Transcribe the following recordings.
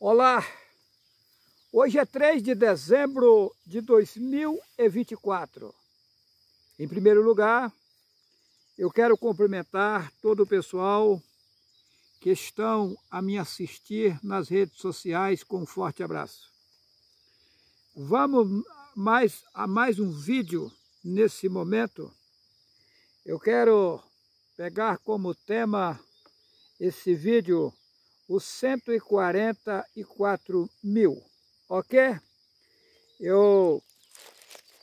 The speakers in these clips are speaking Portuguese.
Olá, hoje é 3 de dezembro de 2024. Em primeiro lugar, eu quero cumprimentar todo o pessoal que estão a me assistir nas redes sociais com um forte abraço. Vamos a mais um vídeo nesse momento. Eu quero pegar como tema esse vídeo os 144 mil, ok? Eu,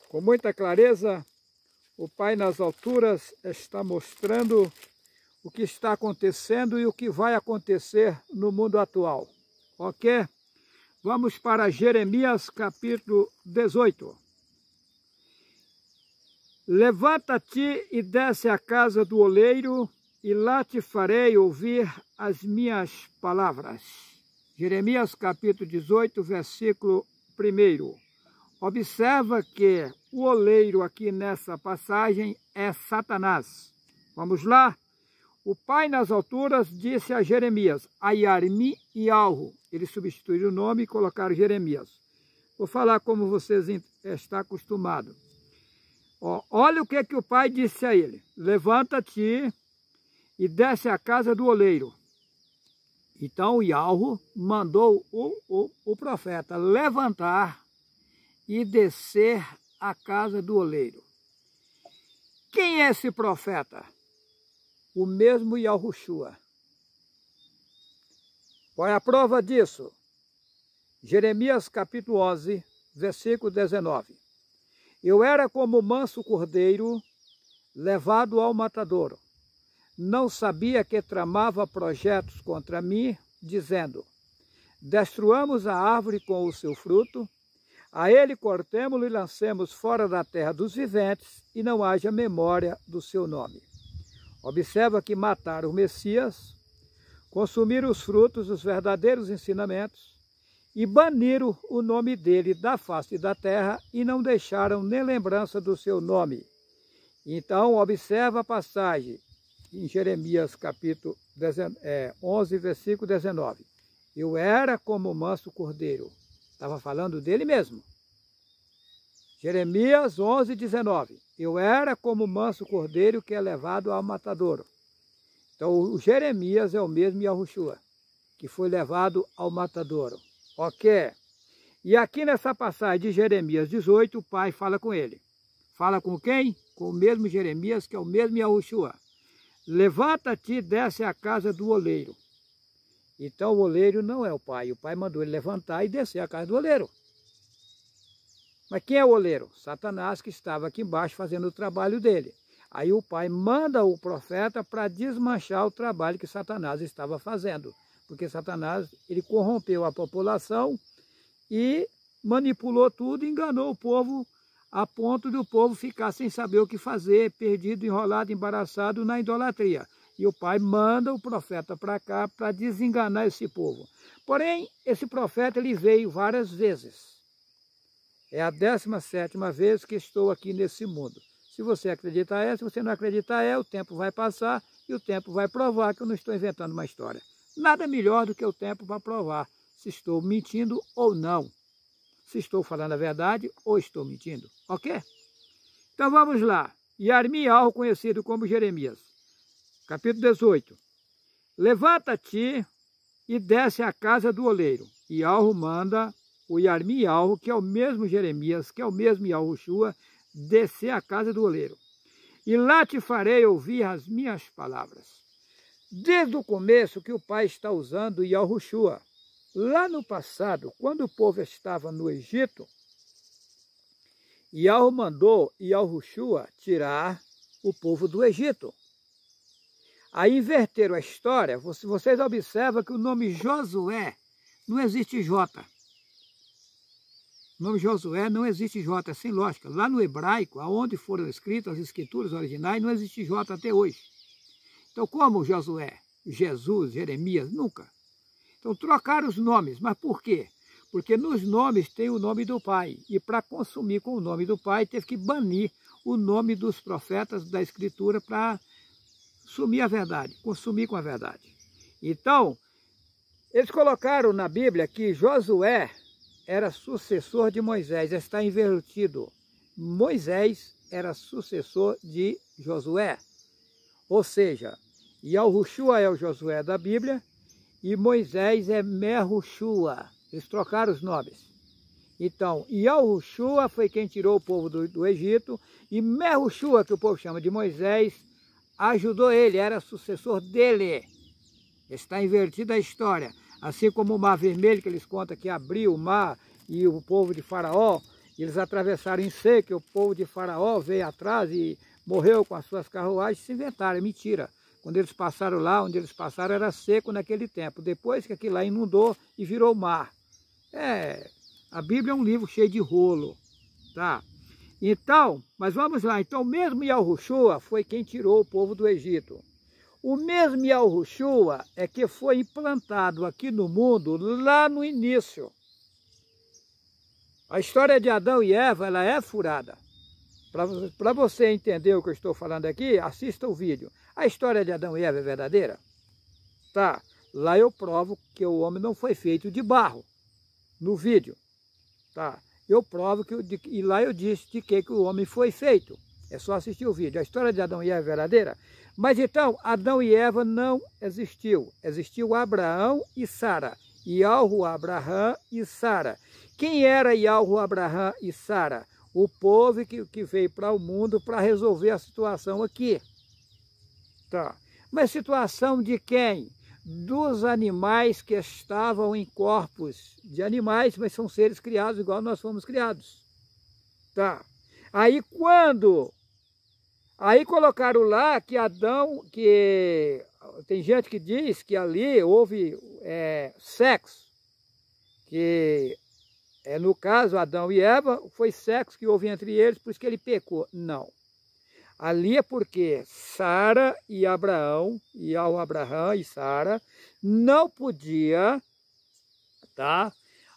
com muita clareza, o Pai nas alturas está mostrando o que está acontecendo e o que vai acontecer no mundo atual, ok? Vamos para Jeremias capítulo 18. Levanta-te e desce à casa do oleiro, e lá te farei ouvir as minhas palavras. Jeremias capítulo 18, versículo 1. Observa que o oleiro aqui nessa passagem é Satanás. Vamos lá? O Pai nas alturas disse a Jeremias, Ayarmi e Alro. Eles substituíram o nome e colocaram Jeremias. Vou falar como vocês estão acostumados. Olha o que o Pai disse a ele. Levanta-te e desce à casa do oleiro. Então Yahweh mandou o profeta levantar e descer à casa do oleiro. Quem é esse profeta? O mesmo Yahushua. Qual é a prova disso? Jeremias capítulo 11, versículo 19. Eu era como manso cordeiro levado ao matadouro. Não sabia que tramava projetos contra mim, dizendo, destruamos a árvore com o seu fruto, a ele cortemo-lo e lancemos fora da terra dos viventes, e não haja memória do seu nome. Observa que mataram o Messias, consumiram os frutos dos verdadeiros ensinamentos, e baniram o nome dele da face da terra, e não deixaram nem lembrança do seu nome. Então, observa a passagem, em Jeremias capítulo 11, versículo 19. Eu era como manso cordeiro. Estava falando dele mesmo. Jeremias 11, 19. Eu era como manso cordeiro que é levado ao matadouro. Então o Jeremias é o mesmo Yahushua, que foi levado ao matadouro. Ok? E aqui nessa passagem de Jeremias 18, o Pai fala com ele. Fala com quem? Com o mesmo Jeremias, que é o mesmo Yahushua. Levanta-te e desce à casa do oleiro. Então o oleiro não é o Pai. O Pai mandou ele levantar e descer à casa do oleiro. Mas quem é o oleiro? Satanás, que estava aqui embaixo fazendo o trabalho dele. Aí o Pai manda o profeta para desmanchar o trabalho que Satanás estava fazendo. Porque Satanás, ele corrompeu a população e manipulou tudo, enganou o povo a ponto do povo ficar sem saber o que fazer, perdido, enrolado, embaraçado na idolatria. E o Pai manda o profeta para cá para desenganar esse povo. Porém, esse profeta ele veio várias vezes. É a 17ª vez que estou aqui nesse mundo. Se você acreditar se você não acreditar o tempo vai passar e o tempo vai provar que eu não estou inventando uma história. Nada melhor do que o tempo para provar se estou mentindo ou não. Se estou falando a verdade ou estou mentindo, ok? Então vamos lá. Yarmi Alro, conhecido como Jeremias, capítulo 18. Levanta-te e desce à casa do oleiro. E Alro manda o Yarmi Alro, que é o mesmo Jeremias, que é o mesmo Yahushua, descer à casa do oleiro. E lá te farei ouvir as minhas palavras. Desde o começo que o Pai está usando Yahushua. Lá no passado, quando o povo estava no Egito, Yahweh mandou Yahushua tirar o povo do Egito. Aí inverteram a história. Vocês observam que o nome Josué não existe J. O nome Josué não existe J, é sem lógica. Lá no hebraico, aonde foram escritas as escrituras originais, não existe J até hoje. Então, como Josué, Jesus, Jeremias, nunca. Então trocaram os nomes, mas por quê? Porque nos nomes tem o nome do Pai, e para consumir com o nome do Pai, teve que banir o nome dos profetas da Escritura para sumir a verdade, consumir com a verdade. Então, Eles colocaram na Bíblia que Josué era sucessor de Moisés, está invertido. Moisés era sucessor de Josué. Ou seja, Yahushua é o Josué da Bíblia e Moisés é Mehushua. Eles trocaram os nomes. Então, Yahushua foi quem tirou o povo do Egito e Mehushua, que o povo chama de Moisés, ajudou ele, era sucessor dele. Está invertida a história. Assim como o Mar Vermelho, que eles contam que abriu o mar e o povo de Faraó, eles atravessaram em seco, e o povo de Faraó veio atrás e morreu com as suas carruagens, se inventaram, é mentira. Quando eles passaram lá, onde eles passaram era seco naquele tempo, depois que aquilo lá inundou e virou mar. A Bíblia é um livro cheio de rolo, tá? Então, mas vamos lá, então mesmo Yahushua foi quem tirou o povo do Egito. O mesmo Yahushua é que foi implantado aqui no mundo lá no início. A história de Adão e Eva, ela é furada. Para você entender o que eu estou falando aqui, assista o vídeo. A história de Adão e Eva é verdadeira? Tá. Lá eu provo que o homem não foi feito de barro. No vídeo. Tá. Eu provo e lá eu disse de que o homem foi feito. É só assistir o vídeo. A história de Adão e Eva é verdadeira? Mas então, Adão e Eva não existiu. Existiu Abraão e Sara. Yahu, Abraham e Sara. Quem era Yahu, Abraham e Sara? O povo que veio para o mundo para resolver a situação aqui. Tá. Mas situação de quem? Dos animais que estavam em corpos de animais, mas são seres criados igual nós fomos criados. Tá. Aí colocaram lá que Adão, que tem gente que diz que ali houve sexo, que no caso Adão e Eva, foi sexo que houve entre eles, por isso que ele pecou. Não. Ali é porque Sara e Abraão, Abraham e Sara, não podia, tá,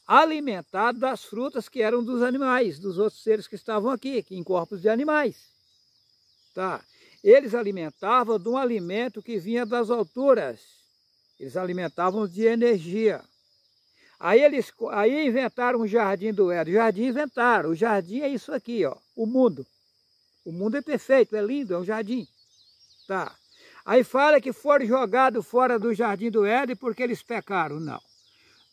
alimentar das frutas que eram dos animais, dos outros seres que estavam aqui, em corpos de animais. Tá? Eles alimentavam de um alimento que vinha das alturas. Eles alimentavam de energia. Aí inventaram o jardim do Éden. Jardim inventaram. O jardim é isso aqui, ó, o mundo. O mundo é perfeito, é lindo, é um jardim. Tá. Aí fala que foram jogados fora do jardim do Éden porque eles pecaram. Não.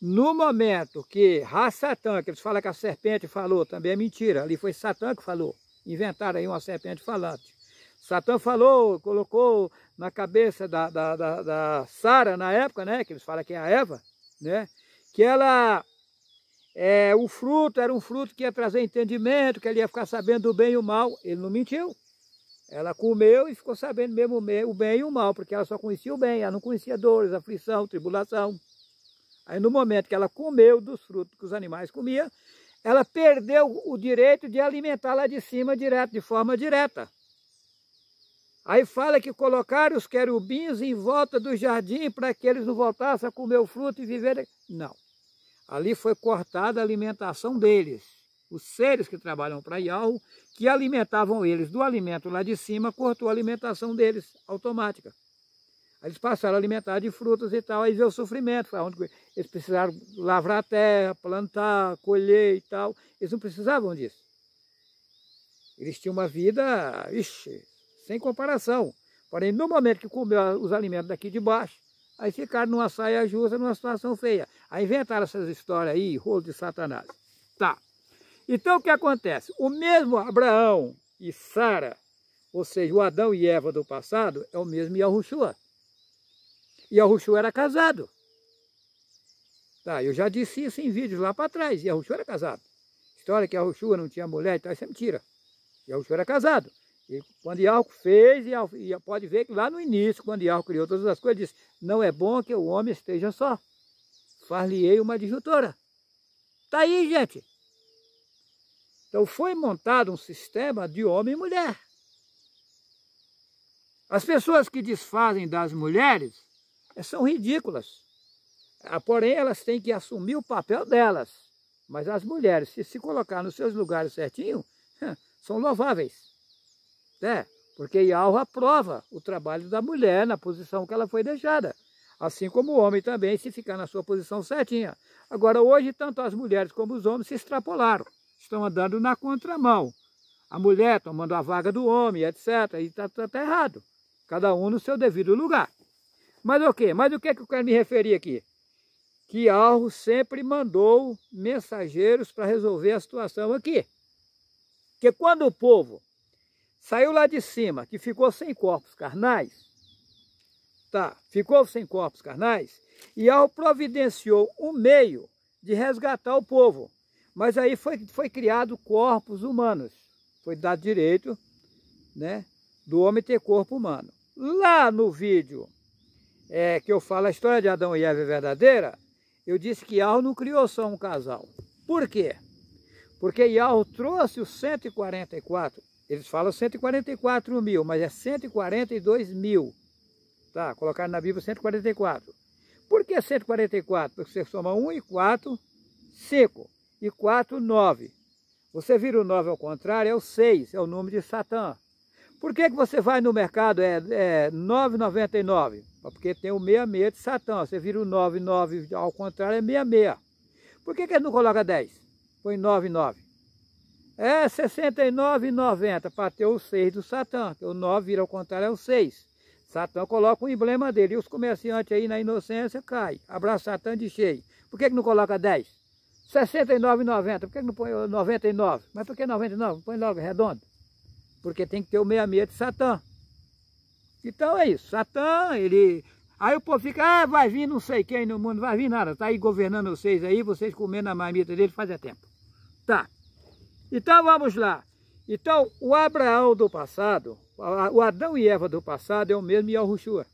No momento que Satã, que eles falam que a serpente falou, também é mentira. Ali foi Satã que falou. Inventaram aí uma serpente falante. Satã falou, colocou na cabeça da Sara na época, né? Que eles falam que é a Eva, né? Que ela, o fruto era um fruto que ia trazer entendimento, que ele ia ficar sabendo do bem e o mal. Ele não mentiu. Ela comeu e ficou sabendo mesmo o bem e o mal, porque ela só conhecia o bem, ela não conhecia dores, aflição, tribulação. Aí no momento que ela comeu dos frutos que os animais comiam, ela perdeu o direito de alimentar lá de cima direto, de forma direta. Aí fala que colocaram os querubins em volta do jardim para que eles não voltassem a comer o fruto e viverem. Não. Ali foi cortada a alimentação deles. Os seres que trabalham para Yahu, que alimentavam eles do alimento lá de cima, cortou a alimentação deles automática. Aí eles passaram a alimentar de frutas e tal, aí veio o sofrimento, foi onde eles precisaram lavrar a terra, plantar, colher e tal. Eles não precisavam disso. Eles tinham uma vida, sem comparação. Porém, no momento que comeu os alimentos daqui de baixo, aí ficaram numa saia justa, numa situação feia. Aí inventaram essas histórias aí, rolo de Satanás. Tá. Então, o que acontece? O mesmo Abraão e Sara, ou seja, o Adão e Eva do passado, é o mesmo Yahushua. Yahushua era casado. Tá, eu já disse isso em vídeos lá para trás. Yahushua era casado. História que Yahushua não tinha mulher e tal, isso é mentira. Yahushua era casado. E quando Yahu fez, e pode ver que lá no início, quando Yahu criou todas as coisas, disse, não é bom que o homem esteja só. Far-lhe-ei uma adjutora. Tá aí, gente. Então foi montado um sistema de homem e mulher. As pessoas que desfazem das mulheres são ridículas. Porém, elas têm que assumir o papel delas. Mas as mulheres, se colocar nos seus lugares certinho, são louváveis. Porque Yahu aprova o trabalho da mulher na posição que ela foi deixada. Assim como o homem também, se ficar na sua posição certinha. Agora, hoje, tanto as mulheres como os homens se extrapolaram. Estão andando na contramão. A mulher tomando a vaga do homem, etc. E está errado. Cada um no seu devido lugar. Mas o quê? Mas o que é que eu quero me referir aqui? Que Alro sempre mandou mensageiros para resolver a situação aqui. Porque quando o povo saiu lá de cima, que ficou sem corpos carnais, ficou sem corpos carnais, e Alro providenciou um meio de resgatar o povo. Mas aí foi criado corpos humanos. Foi dado direito, né, do homem ter corpo humano. Lá no vídeo que eu falo a história de Adão e Eva verdadeira, eu disse que Alro não criou só um casal. Por quê? Porque Alro trouxe os 144, eles falam 144 mil, mas é 142 mil. Tá, colocaram na Bíblia 144. Por que 144? Porque você soma 1 e 4, 5. E 4, 9. Você vira o 9 ao contrário, é o 6, é o número de Satã. Por que você vai no mercado, 9,99? Porque tem o 66 de Satã. Você vira o 9 ao contrário, é 66. Por que ele não coloca 10? Põe 9. É 69,90 para ter o 6 do Satã. O 9 vira ao contrário, é o 6. Satã coloca o emblema dele. E os comerciantes aí na inocência caem. Abraça Satã de cheio. Por que não coloca 10? 69,90. Por que não põe 99? Mas por que 99? Põe logo redondo. Porque tem que ter o 66 de Satã. Então é isso. Satã, ele... Aí o povo fica, vai vir não sei quem no mundo, vai vir nada. Está aí governando vocês aí, vocês comendo a marmita dele faz tempo. Tá. Então vamos lá. Então o Abraão do passado, o Adão e Eva do passado é o mesmo Yahushua.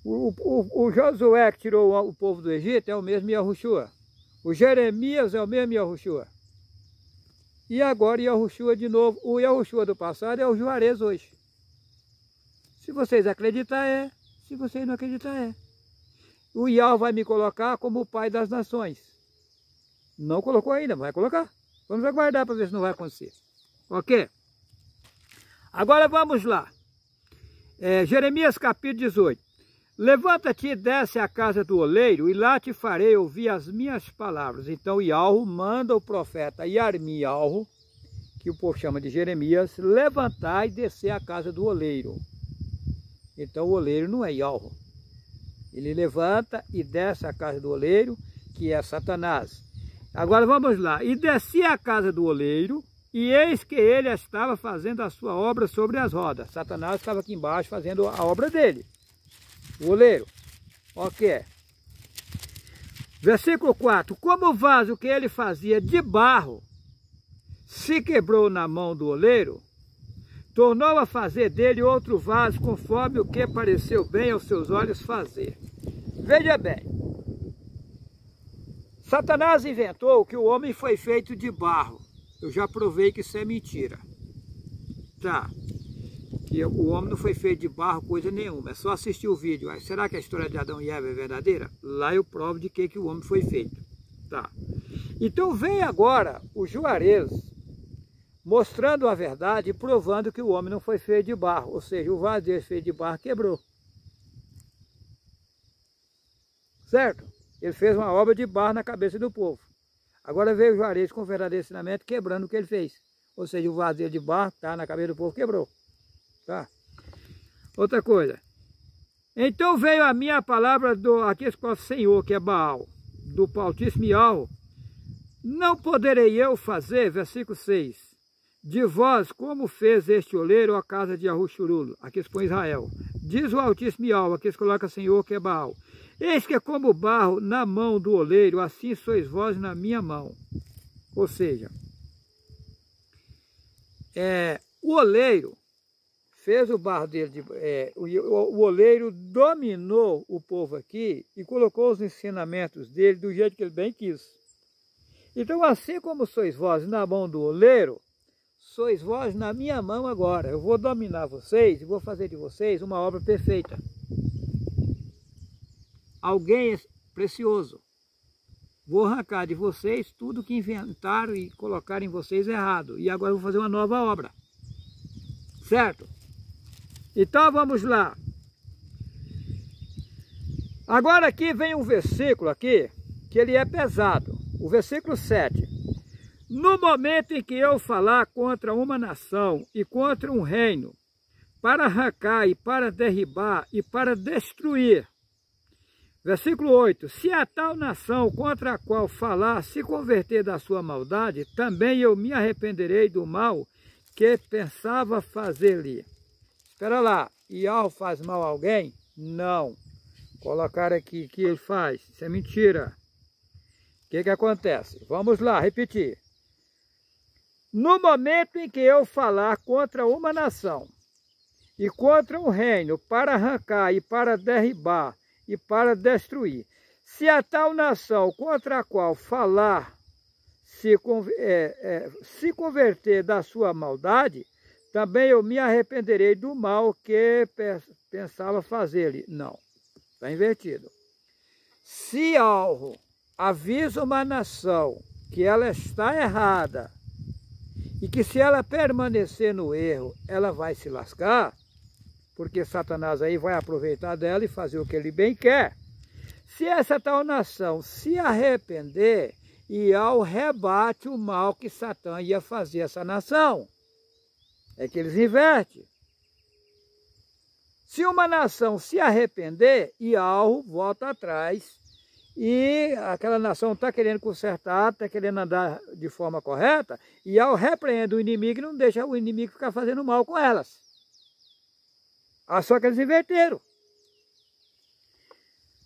O Josué que tirou o povo do Egito é o mesmo Yahushua. O Jeremias é o mesmo Yahushua. E agora Yahushua de novo. O Yahushua do passado é o Juarez hoje. Se vocês acreditarem, se vocês não acreditarem. O Yahweh vai me colocar como o pai das nações. Não colocou ainda, vai colocar. Vamos aguardar para ver se não vai acontecer. Ok? Agora vamos lá. Jeremias capítulo 18. Levanta-te e desce à casa do oleiro, e lá te farei ouvir as minhas palavras. Então Yahweh manda o profeta Yarmiyahu, que o povo chama de Jeremias, levantar e descer à casa do oleiro. Então o oleiro não é Yahweh. Ele levanta e desce à casa do oleiro, que é Satanás. Agora vamos lá. E desci à casa do oleiro, e eis que ele estava fazendo a sua obra sobre as rodas. Satanás estava aqui embaixo fazendo a obra dele. O oleiro. Ok. Versículo 4. Como o vaso que ele fazia de barro se quebrou na mão do oleiro, tornou a fazer dele outro vaso conforme o que pareceu bem aos seus olhos fazer. Veja bem. Satanás inventou que o homem foi feito de barro. Eu já provei que isso é mentira. Tá. Que o homem não foi feito de barro coisa nenhuma. É só assistir o vídeo. Aí, será que a história de Adão e Eva é verdadeira? Lá eu provo de que o homem foi feito. Tá. Então vem agora o Juarez mostrando a verdade e provando que o homem não foi feito de barro. Ou seja, o vaso dele feito de barro quebrou. Certo? Ele fez uma obra de barro na cabeça do povo. Agora veio o Juarez com o verdadeiro ensinamento quebrando o que ele fez. Ou seja, o vaso dele de barro tá na cabeça do povo, quebrou. Tá? Outra coisa. Então veio a minha palavra aqui com o Senhor, que é Baal, do Altíssimo Yahweh. Não poderei eu fazer, versículo 6, de vós como fez este oleiro a casa de Yahushua, aqui expõe Israel. Diz o Altíssimo Yahweh, aqui se coloca Senhor, que é Baal. Eis que é como barro na mão do oleiro, assim sois vós na minha mão. Ou seja, o oleiro fez o barro dele, o oleiro dominou o povo aqui e colocou os ensinamentos dele do jeito que ele bem quis. Então, assim como sois vós na mão do oleiro, sois vós na minha mão agora. Eu vou dominar vocês e vou fazer de vocês uma obra perfeita. Alguém precioso. Vou arrancar de vocês tudo que inventaram e colocaram em vocês errado. E agora eu vou fazer uma nova obra. Certo? Então vamos lá. Agora aqui vem um versículo aqui, que ele é pesado. O versículo 7. No momento em que eu falar contra uma nação e contra um reino, para arrancar e para derribar e para destruir. Versículo 8. Se a tal nação contra a qual falar se converter da sua maldade, também eu me arrependerei do mal que pensava fazer-lhe. Espera lá, Iau faz mal a alguém? Não. Colocar aqui que ele faz, isso é mentira. O que acontece? Vamos lá, repetir. No momento em que eu falar contra uma nação e contra um reino, para arrancar e para derribar e para destruir, se a tal nação contra a qual falar se converter da sua maldade, também eu me arrependerei do mal que pensava fazer-lhe. Não, está invertido. Se algo avisa uma nação que ela está errada e que se ela permanecer no erro, ela vai se lascar, porque Satanás aí vai aproveitar dela e fazer o que ele bem quer. Se essa tal nação se arrepender, Iau rebate o mal que Satã ia fazer a essa nação. É que eles invertem. Se uma nação se arrepender, Iau volta atrás e aquela nação está querendo consertar, está querendo andar de forma correta, Iau repreende o inimigo e não deixa o inimigo ficar fazendo mal com elas. Só que eles inverteram.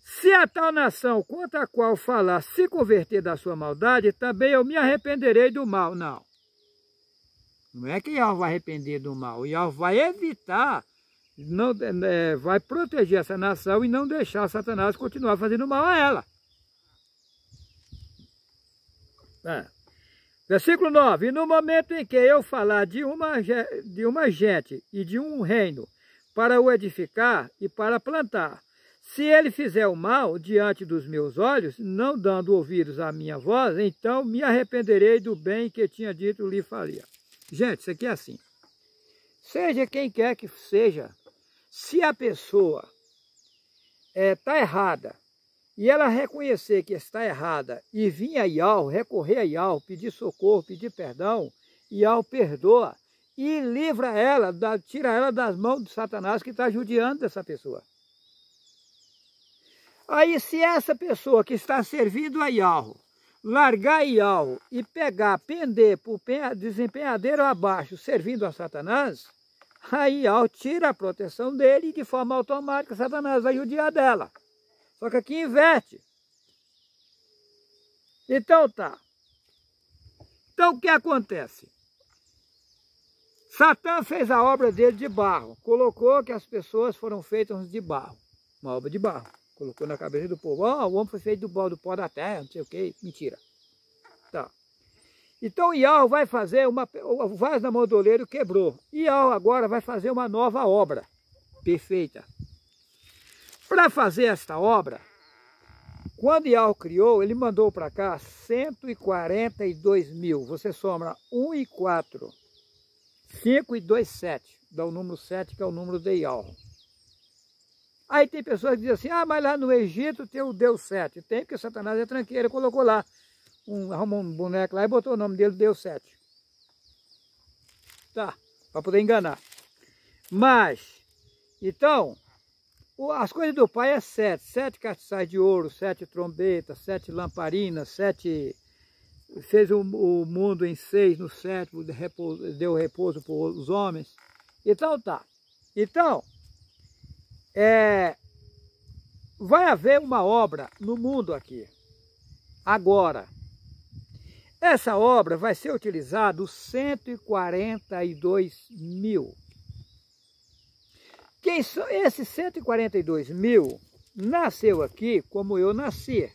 Se a tal nação contra a qual falar se converter da sua maldade, também eu me arrependerei do mal. Não. Não é que Iau vai arrepender do mal. Iau vai evitar, vai proteger essa nação e não deixar Satanás continuar fazendo mal a ela. Versículo 9. E no momento em que eu falar de uma gente e de um reino, para o edificar e para plantar, se ele fizer o mal diante dos meus olhos, não dando ouvidos à minha voz, então me arrependerei do bem que tinha dito lhe faria. Gente, isso aqui é assim. Seja quem quer que seja, se a pessoa está errada, e ela reconhecer que está errada, e vir a Iau, recorrer a Iau, pedir socorro, pedir perdão, Iau perdoa, e livra ela, tira ela das mãos de Satanás que está judiando dessa pessoa. Aí se essa pessoa que está servindo a Iau, largar Iau e pegar, pender por desempenhadeiro abaixo, servindo a Satanás, aí Iau tira a proteção dele e de forma automática Satanás vai judiar dela. Só que aqui inverte. Então tá. Então o que acontece? Satã fez a obra dele de barro, colocou que as pessoas foram feitas de barro, uma obra de barro, colocou na cabeça do povo, o homem foi feito do pó da terra, não sei o que, mentira. Tá. Então Iau vai fazer o vaso da mão do oleiro quebrou, Iau agora vai fazer uma nova obra, perfeita. Para fazer esta obra, quando Iau criou, ele mandou para cá 142 mil, você soma 1 e 4, 5 e 2, 7. Dá o número 7, que é o número de Iau. Aí tem pessoas que dizem assim, mas lá no Egito tem o Deus 7. Tem, porque Satanás é tranqueiro, colocou lá, arrumou um boneco lá e botou o nome dele, Deus 7. Tá, para poder enganar. Mas, então, as coisas do pai é 7. 7 castiçais de ouro, 7 trombetas, 7 lamparinas, 7... Fez o mundo em 6, no 7º, deu repouso para os homens. Então tá. Então, vai haver uma obra no mundo aqui. Agora, essa obra vai ser utilizada os 142 mil. Quem são esses 142 mil? Nasceu aqui como eu nasci,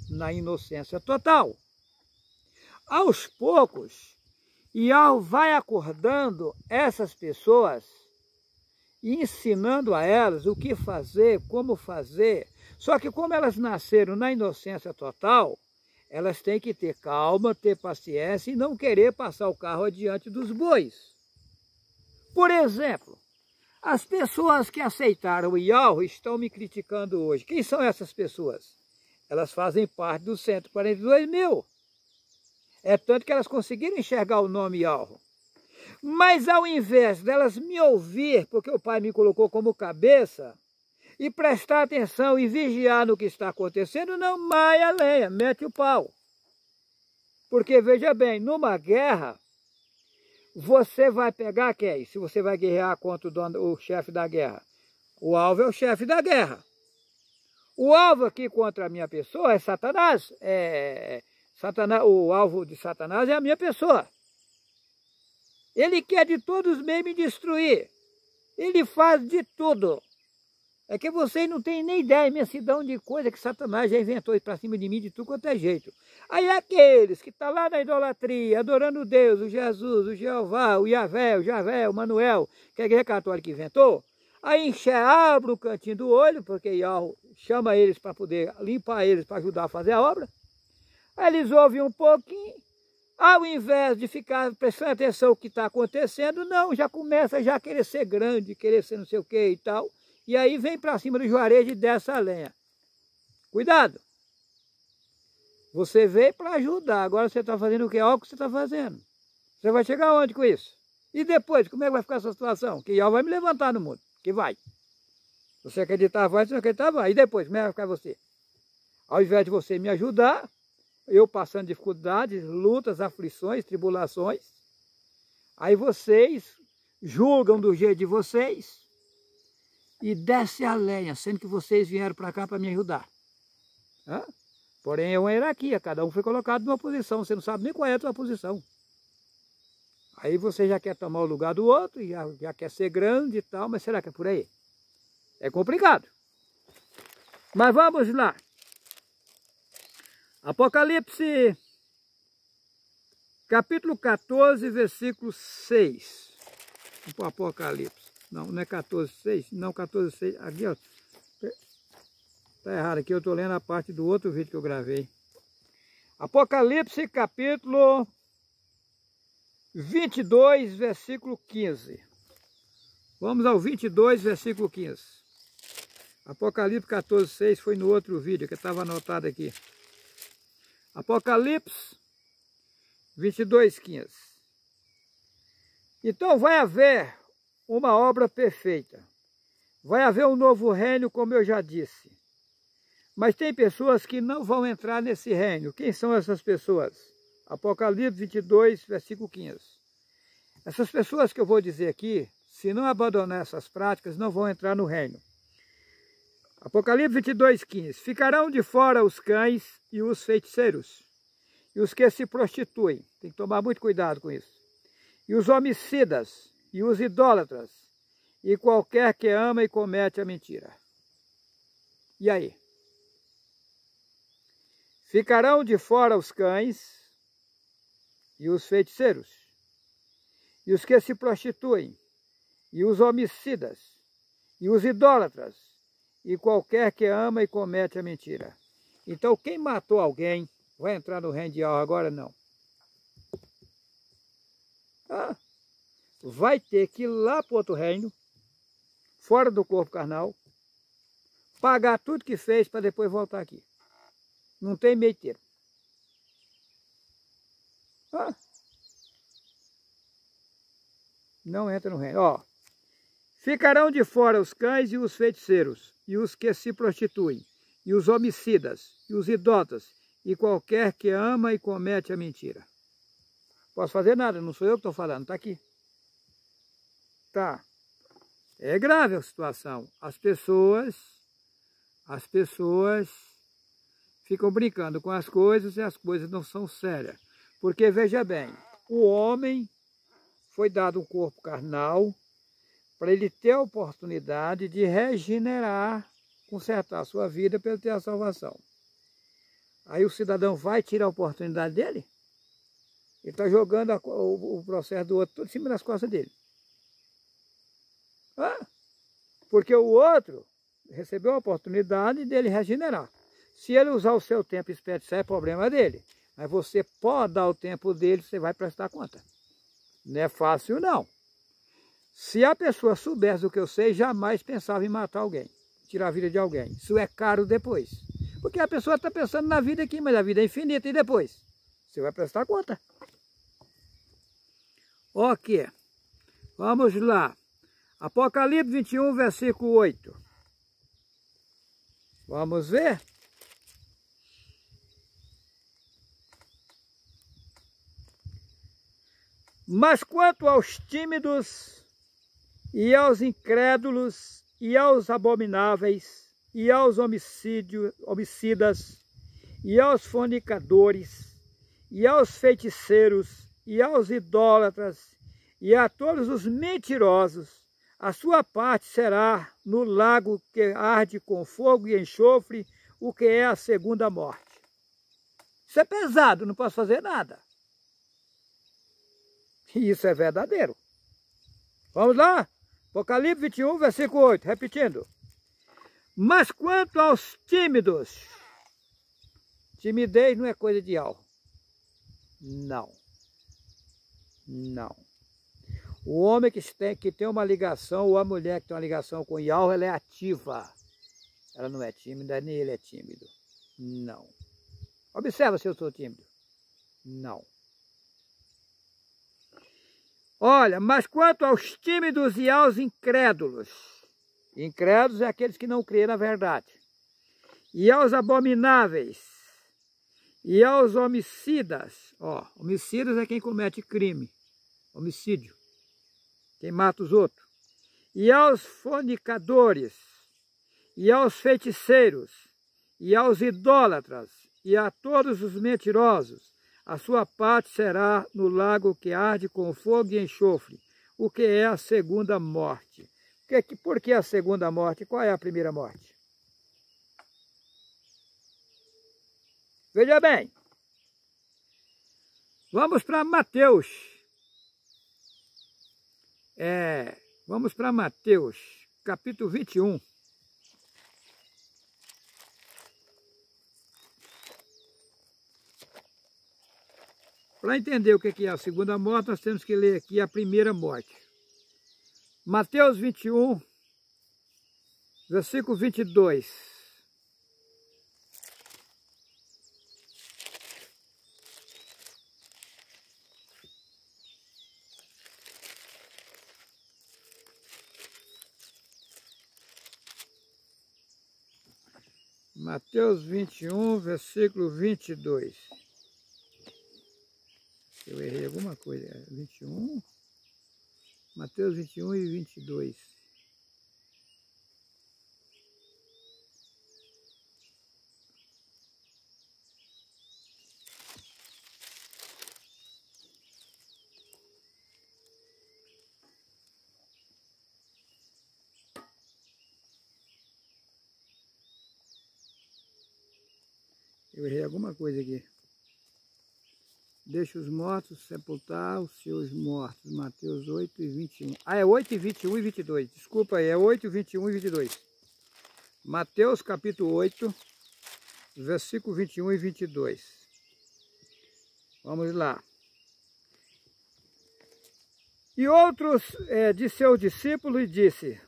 na inocência total. Aos poucos, Iau vai acordando essas pessoas e ensinando a elas o que fazer, como fazer. Só que como elas nasceram na inocência total, elas têm que ter calma, ter paciência e não querer passar o carro adiante dos bois. Por exemplo, As pessoas que aceitaram o Yahweh estão me criticando hoje. Quem são essas pessoas? Elas fazem parte dos 142 mil. É tanto que elas conseguiram enxergar o nome Yahweh. Mas ao invés delas me ouvir, porque o Pai me colocou como cabeça, e prestar atenção e vigiar no que está acontecendo, não, maia a lenha, mete o pau. Porque, veja bem, numa guerra, você vai pegar quem? Se você vai guerrear contra o chefe da guerra. O alvo é o chefe da guerra. O alvo aqui contra a minha pessoa é Satanás. O alvo de Satanás é a minha pessoa. Ele quer de todos os meios me destruir. Ele faz de tudo. É que vocês não têm nem ideia, imensidão de coisa que Satanás já inventou para cima de mim de tudo quanto é jeito. Aí aqueles que estão lá na idolatria, adorando Deus, o Jesus, o Jeová, o Yahvé, o Javé, o Manuel, que a igreja católica inventou, aí abre o cantinho do olho, porque Yahvé chama eles para poder limpar eles, para ajudar a fazer a obra. Aí eles ouvem um pouquinho, ao invés de ficar prestando atenção no que está acontecendo, não, já começa já a querer ser grande, querer ser não sei o que e tal. E aí vem para cima do juarejo e desce a lenha. Cuidado! Você veio para ajudar, agora você está fazendo o que? Olha o que você está fazendo. Você vai chegar onde com isso? E depois, como é que vai ficar essa situação? Que Yahvé vai me levantar no mundo, que vai. Você acreditar vai, se não acreditar vai. E depois, como é que vai ficar você? Ao invés de você me ajudar, eu passando dificuldades, lutas, aflições, tribulações, aí vocês julgam do jeito de vocês, e desce a lenha, sendo que vocês vieram para cá para me ajudar. Hã? Porém, é uma hierarquia, cada um foi colocado numa posição, você não sabe nem qual é a tua posição. Aí você já quer tomar o lugar do outro, já quer ser grande e tal, mas será que é por aí? É complicado. Mas vamos lá. Apocalipse, capítulo 14, versículo 6. Apocalipse. Não é 14, 6, não 14, 6. Aqui, ó. Está errado aqui, eu estou lendo a parte do outro vídeo que eu gravei. Apocalipse, capítulo 22, versículo 15. Vamos ao 22, versículo 15. Apocalipse 14, 6 foi no outro vídeo que estava anotado aqui. Apocalipse 22, 15. Então vai haver uma obra perfeita. Vai haver um novo reino, como eu já disse. Mas tem pessoas que não vão entrar nesse reino. Quem são essas pessoas? Apocalipse 22, versículo 15. Essas pessoas que eu vou dizer aqui, se não abandonar essas práticas, não vão entrar no reino. Apocalipse 22, 15. Ficarão de fora os cães e os feiticeiros, e os que se prostituem. Tem que tomar muito cuidado com isso. E os homicidas, e os idólatras, e qualquer que ama e comete a mentira. E aí? Ficarão de fora os cães e os feiticeiros, e os que se prostituem, e os homicidas, e os idólatras, e qualquer que ama e comete a mentira. Então, quem matou alguém vai entrar no reino de Yahvé agora? Não. Vai ter que ir lá para outro reino, fora do corpo carnal, pagar tudo que fez para depois voltar aqui. Não tem meio termo. Não entra no reino. Ó, ficarão de fora os cães e os feiticeiros, e os que se prostituem, e os homicidas, e os idólatras, e qualquer que ama e comete a mentira. Posso fazer nada, não sou eu que estou falando, está aqui. Tá. É grave a situação. As pessoas ficam brincando com as coisas e as coisas não são sérias. Porque, veja bem, o homem foi dado um corpo carnal para ele ter a oportunidade de regenerar, consertar a sua vida para ele ter a salvação. Aí o cidadão vai tirar a oportunidade dele? Ele está jogando o processo do outro tudo em cima das costas dele. Porque o outro recebeu a oportunidade dele regenerar. Se ele usar o seu tempo e desperdiçar, é problema dele. Mas você pode dar o tempo dele, você vai prestar conta. Não é fácil, não. Se a pessoa soubesse o que eu sei, jamais pensava em matar alguém, tirar a vida de alguém. Isso é caro depois. Porque a pessoa está pensando na vida aqui, mas a vida é infinita. E depois? Você vai prestar conta. Ok. Vamos lá. Apocalipse 21, versículo 8. Vamos ver? Mas quanto aos tímidos, e aos incrédulos, e aos abomináveis, e aos homicidas, e aos fornicadores, e aos feiticeiros, e aos idólatras, e a todos os mentirosos, a sua parte será no lago que arde com fogo e enxofre, o que é a segunda morte. Isso é pesado, não posso fazer nada. E isso é verdadeiro. Vamos lá? Apocalipse 21, versículo 8, repetindo. Mas quanto aos tímidos, timidez não é coisa de algo. Não. Não. O homem que tem uma ligação, ou a mulher que tem uma ligação com o Yahweh, ela é ativa. Ela não é tímida, nem ele é tímido. Não. Observa se eu sou tímido. Não. Olha, mas quanto aos tímidos e aos incrédulos, incrédulos é aqueles que não creem na verdade, e aos abomináveis, e aos homicidas, homicidas é quem comete crime, homicídio, quem mata os outros, e aos fornicadores, e aos feiticeiros, e aos idólatras, e a todos os mentirosos, a sua parte será no lago que arde com fogo e enxofre, o que é a segunda morte. Por que a segunda morte? Qual é a primeira morte? Veja bem, vamos para Mateus. Vamos para Mateus, capítulo 21. Para entender o que é a segunda morte, nós temos que ler aqui a primeira morte. Mateus 21, versículo 22. Mateus 21, versículo 22. Eu errei alguma coisa. 21. Mateus 21 e 22. Eu errei alguma coisa aqui. Deixa os mortos sepultar os seus mortos. Mateus 8 e 21. É 8 e 21 e 22. Desculpa aí, é 8, 21 e 22. Mateus capítulo 8, versículo 21 e 22. Vamos lá. E outros de seus discípulos disse,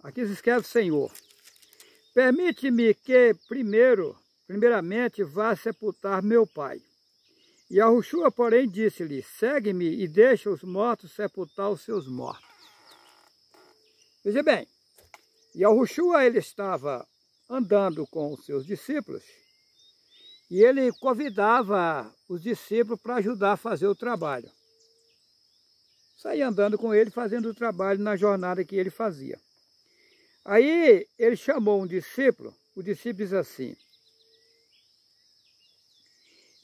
aqui se escreve Senhor, permite-me que primeiramente vá sepultar meu pai. E Yahushua, porém, disse-lhe, segue-me e deixa os mortos sepultar os seus mortos. Veja bem, Yahushua, ele estava andando com os seus discípulos e ele convidava os discípulos para ajudar a fazer o trabalho. Saía andando com ele, fazendo o trabalho na jornada que ele fazia. Aí ele chamou um discípulo, o discípulo diz assim,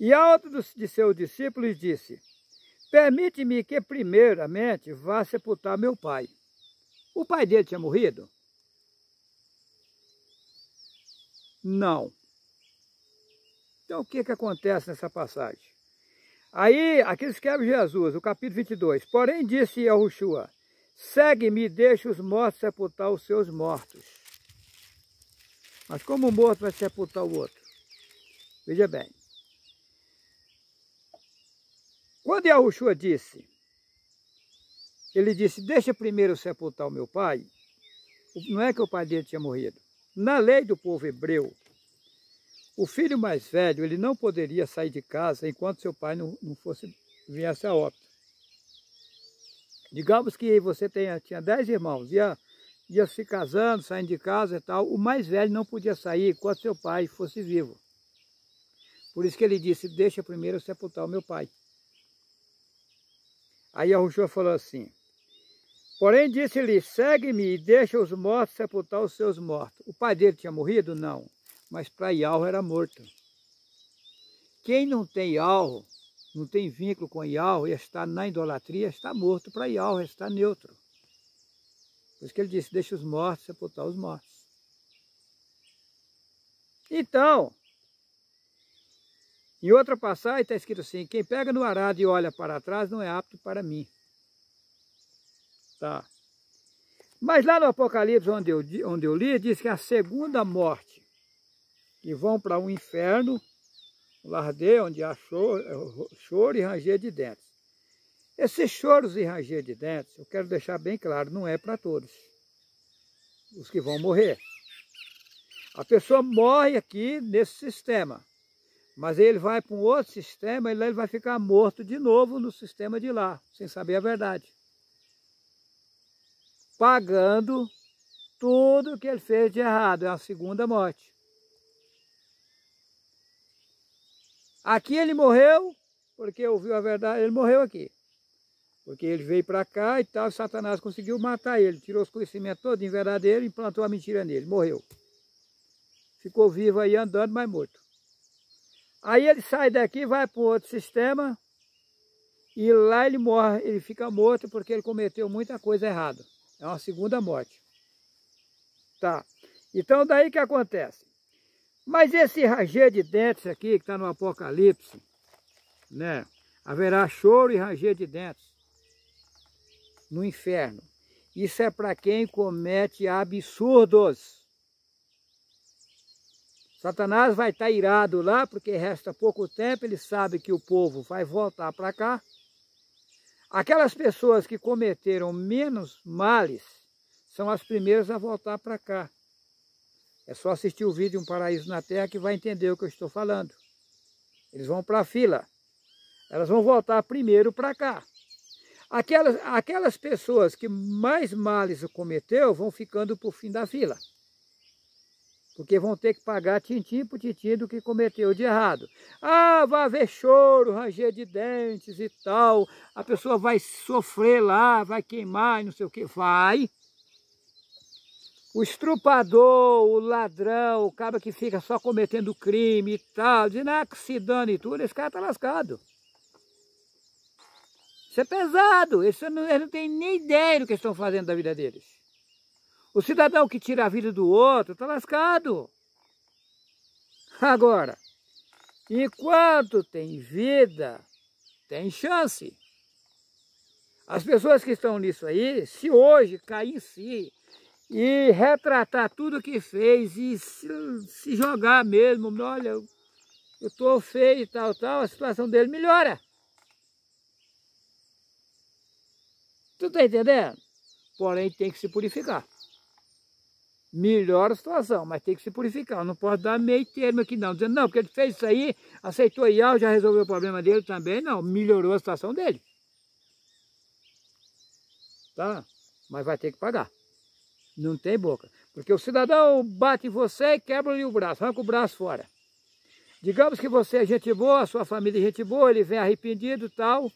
e a outro de seus discípulos disse, permite-me que primeiramente vá sepultar meu pai. O pai dele tinha morrido? Não. Então o que acontece nessa passagem? Aí, aqui escreve Jesus, o capítulo 22. Porém disse Yahushua, segue-me e deixa os mortos sepultar os seus mortos. Mas como o morto vai sepultar o outro? Veja bem. Quando Yahushua disse ele disse, deixa primeiro sepultar o meu pai. Não é que o pai dele tinha morrido. Na lei do povo hebreu, o filho mais velho, ele não poderia sair de casa enquanto seu pai não viesse a óbito. Digamos que você tinha 10 irmãos, ia se casando, saindo de casa e tal, o mais velho não podia sair enquanto seu pai fosse vivo. Por isso que ele disse, deixa primeiro sepultar o meu pai. Aí Yahushua falou assim, porém disse-lhe, segue-me e deixa os mortos sepultar os seus mortos. O pai dele tinha morrido? Não, mas para Yahweh era morto. Quem não tem Yahweh, não tem vínculo com Yahweh, está na idolatria, está morto para Yahweh, está neutro. Por isso que ele disse, deixa os mortos sepultar os mortos. Então, em outra passagem está escrito assim, quem pega no arado e olha para trás não é apto para mim. Tá. Mas lá no Apocalipse, onde eu li, diz que a segunda morte, que vão para o inferno, o lardeio, onde há choro e ranger de dentes. Esses choros e ranger de dentes, eu quero deixar bem claro, não é para todos os que vão morrer. A pessoa morre aqui nesse sistema, mas ele vai para um outro sistema e lá ele vai ficar morto de novo no sistema de lá, sem saber a verdade. Pagando tudo que ele fez de errado, é a segunda morte. Aqui ele morreu, porque ouviu a verdade, ele morreu aqui. Porque ele veio para cá e tal, Satanás conseguiu matar ele, tirou os conhecimentos todos em verdade dele e implantou a mentira nele, morreu. Ficou vivo aí andando, mas morto. Aí ele sai daqui, vai para um outro sistema e lá ele morre, ele fica morto porque ele cometeu muita coisa errada. É uma segunda morte. Tá. Então daí que acontece. Mas esse ranger de dentes aqui, que está no Apocalipse, né? Haverá choro e ranger de dentes no inferno. Isso é para quem comete absurdos. Satanás vai estar irado lá, porque resta pouco tempo, ele sabe que o povo vai voltar para cá. Aquelas pessoas que cometeram menos males são as primeiras a voltar para cá. É só assistir o vídeo Um Paraíso na Terra que vai entender o que eu estou falando. Eles vão para a fila. Elas vão voltar primeiro para cá. Aquelas pessoas que mais males cometeu vão ficando por fim da fila. Porque vão ter que pagar tintim por tintim do que cometeu de errado. Ah, vai haver choro, ranger de dentes e tal. A pessoa vai sofrer lá, vai queimar e não sei o que. Vai. O estrupador, o ladrão, o cara que fica só cometendo crime e tal, dizendo que se dane e tudo, esse cara está lascado. Isso é pesado. Eles não têm nem ideia do que estão fazendo da vida deles. O cidadão que tira a vida do outro está lascado. Agora, enquanto tem vida, tem chance. As pessoas que estão nisso aí, se hoje cair em si e retratar tudo que fez e se jogar mesmo, olha, eu estou feio e tal, a situação dele melhora. Tu está entendendo? Porém, tem que se purificar. Melhora a situação, mas tem que se purificar. Não pode dar meio termo aqui não. Dizendo, não, porque ele fez isso aí, aceitou Yahweh, já resolveu o problema dele também. Não, melhorou a situação dele. Tá? Mas vai ter que pagar. Não tem boca. Porque o cidadão bate em você e quebra-lhe o braço, arranca o braço fora. Digamos que você é gente boa, a sua família é gente boa, ele vem arrependido e tal,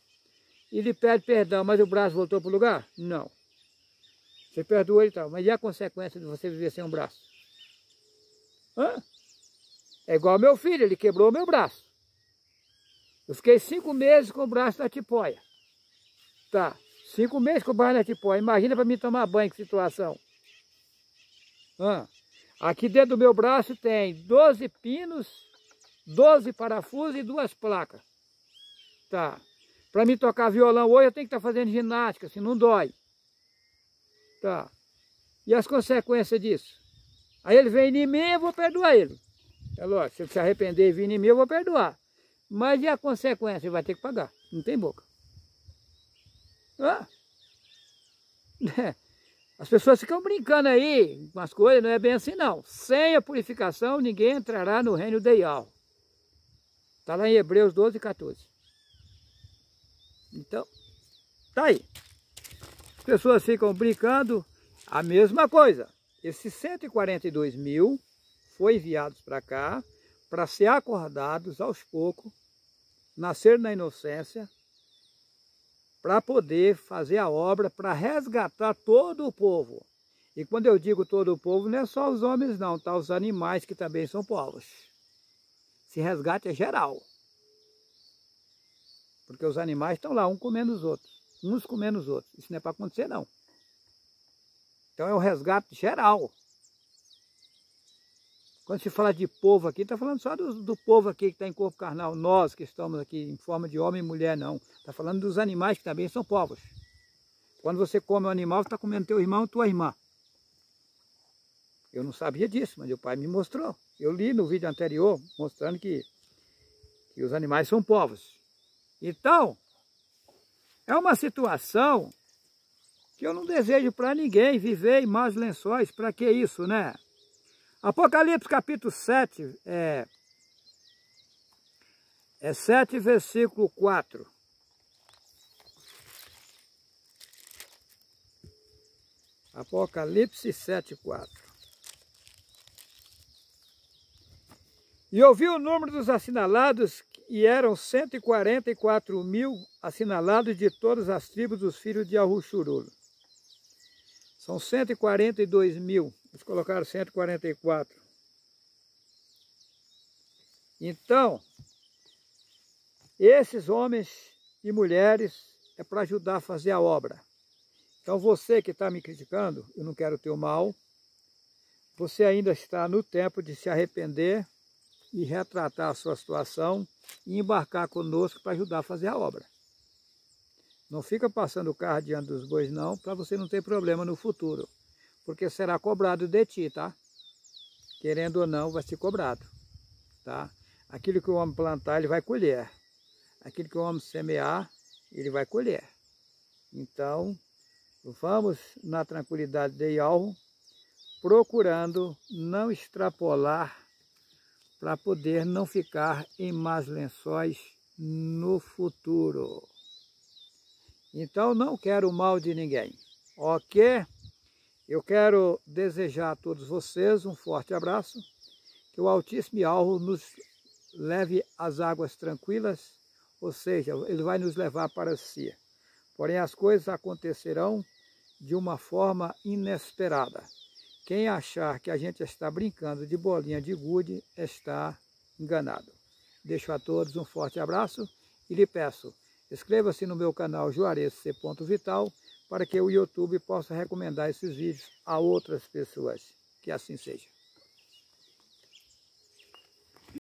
e lhe pede perdão, mas o braço voltou para o lugar? Não. Você perdoa ele e tal, mas e a consequência de você viver sem um braço? Hã? É igual meu filho, ele quebrou o meu braço. Eu fiquei 5 meses com o braço na tipóia. Tá, 5 meses com o braço na tipóia. Imagina para mim tomar banho, que situação. Hã? Aqui dentro do meu braço tem 12 pinos, 12 parafusos e 2 placas. Tá. Para mim tocar violão hoje eu tenho que estar fazendo ginástica, assim, não dói. Tá. E as consequências disso? Aí ele vem em mim, eu vou perdoar ele. É lógico, se ele se arrepender e vir em mim, eu vou perdoar. Mas e a consequência? Ele vai ter que pagar. Não tem boca. Ah. As pessoas ficam brincando aí com as coisas, não é bem assim não. Sem a purificação, ninguém entrará no reino de Yahweh. Está lá em Hebreus 12, 14. Então, tá aí. As pessoas ficam brincando, a mesma coisa. Esses 142 mil foram enviados para cá, para ser acordados aos poucos, nascer na inocência, para poder fazer a obra, para resgatar todo o povo. E quando eu digo todo o povo, não é só os homens não, tá? Os animais que também são povos. Esse resgate é geral. Porque os animais estão lá, um comendo os outros, uns comendo os outros. Isso não é para acontecer não. Então é um resgate geral. Quando se fala de povo aqui, está falando só do povo aqui que está em corpo carnal. Nós que estamos aqui em forma de homem e mulher, não. Está falando dos animais que também são povos. Quando você come um animal, você está comendo teu irmão e tua irmã. Eu não sabia disso, mas meu pai me mostrou. Eu li no vídeo anterior, mostrando que os animais são povos. Então, é uma situação que eu não desejo para ninguém viver em más lençóis. Para que isso, né? Apocalipse capítulo 7, 7, versículo 4. Apocalipse 7, 4. E ouvi o número dos assinalados, e eram 144 mil assinalados de todas as tribos dos filhos de Ahushurul. São 142 mil. Eles colocaram 144. Então, esses homens e mulheres é para ajudar a fazer a obra. Então você que está me criticando, eu não quero teu mal, você ainda está no tempo de se arrepender e retratar a sua situação e embarcar conosco para ajudar a fazer a obra. Não fica passando o carro diante dos bois não, para você não ter problema no futuro. Porque será cobrado de ti, tá? Querendo ou não, vai ser cobrado, tá? Aquilo que o homem plantar, ele vai colher. Aquilo que o homem semear, ele vai colher. Então, vamos na tranquilidade de Yahweh, procurando não extrapolar para poder não ficar em más lençóis no futuro. Então, não quero o mal de ninguém, ok? Eu quero desejar a todos vocês um forte abraço, que o Altíssimo Yahweh nos leve às águas tranquilas, ou seja, Ele vai nos levar para si. Porém, as coisas acontecerão de uma forma inesperada. Quem achar que a gente está brincando de bolinha de gude, está enganado. Deixo a todos um forte abraço e lhe peço, inscreva-se no meu canal Juarez C. Vital, para que o YouTube possa recomendar esses vídeos a outras pessoas. Que assim seja.